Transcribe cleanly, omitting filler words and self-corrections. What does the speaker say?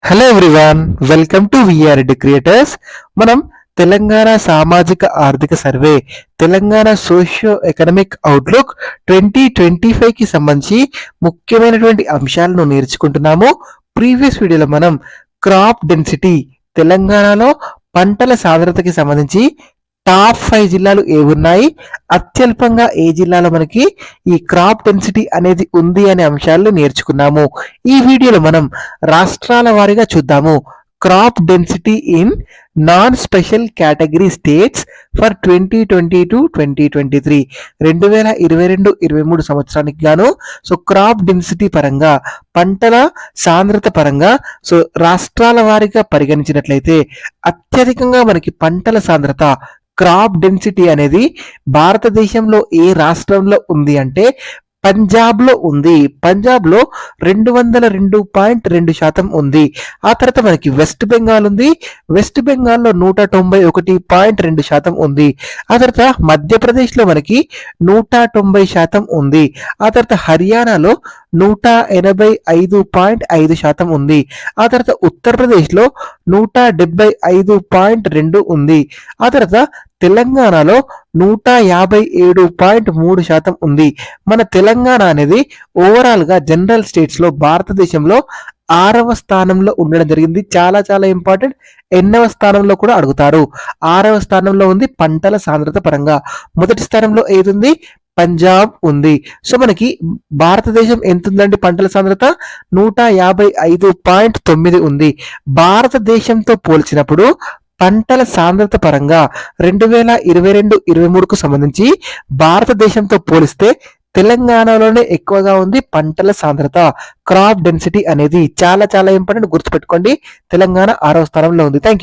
Hello everyone, welcome to VRD creators. మనం తెలంగాణ సామాజిక ఆర్థిక సర్వే, తెలంగాణ సోషియో ఎకనామిక్ అవుట్లుక్ 2025కి సంబంధించి ముఖ్యమైనటువంటి అంశాలను నేర్చుకుంటున్నాము. ప్రీవియస్ వీడియోలో మనం క్రాప్ డెన్సిటీ, తెలంగాణలో పంటల సాంద్రతకి సంబంధించి టాప్ 5 జిల్లాలు ఏవున్నాయి, అత్యల్పంగా ఏ జిల్లాలో మనకి ఈ క్రాప్ డెన్సిటీ అనేది ఉంది అనే అంశాలను నేర్చుకున్నాము. ఈ వీడియోలో మనం రాష్ట్రాల వారీగా చూద్దాము. Crop density in non special category states for 2022-2023 2022-23 సంవత్సరానికి గాను క్రాప్ డెన్సిటీ పరంగా, పంటల సాంద్రత పరంగా రాష్ట్రాల వారీగా పరిగణించినట్లయితే అత్యధికంగా మనకి పంటల సాంద్రత, క్రాప్ డెన్సిటీ అనేది భారతదేశంలో ఏ రాష్ట్రంలో ఉంది అంటే పంజాబ్లో ఉంది. పంజాబ్లో 202.2% ఉంది. ఆ తర్వాత మనకి వెస్ట్ బెంగాల్ ఉంది. వెస్ట్ బెంగాల్లో 191.2% ఉంది. ఆ తర్వాత మధ్యప్రదేశ్లో మనకి 190% ఉంది. ఆ తర్వాత హర్యానాలో 185.5% ఉంది. ఆ తర్వాత ఉత్తరప్రదేశ్లో 175.2 ఉంది. ఆ తర్వాత తెలంగాణలో 157.3% ఉంది. మన తెలంగాణ అనేది ఓవరాల్గా జనరల్ స్టేట్స్లో భారతదేశంలో 6వ స్థానంలో ఉండడం జరిగింది. చాలా చాలా ఇంపార్టెంట్. 8వ స్థానంలో కూడా అడుగుతారు. 6వ స్థానంలో ఉంది పంటల సాంద్రత పరంగా. మొదటి స్థానంలో ఏది ఉంది? పంజాబ్ ఉంది. మనకి భారతదేశం ఎంత ఉందండి? పంటల సాంద్రత 155.9 ఉంది. భారతదేశంతో పోల్చినప్పుడు పంటల సాంద్రత పరంగా 2022-23కు సంబంధించి భారతదేశంతో పోలిస్తే తెలంగాణలోనే ఎక్కువగా ఉంది పంటల సాంద్రత, క్రాప్ డెన్సిటీ అనేది. చాలా చాలా ఇంపార్టెంట్, గుర్తుపెట్టుకోండి. తెలంగాణ 6వ స్థానంలో ఉంది. Thank you.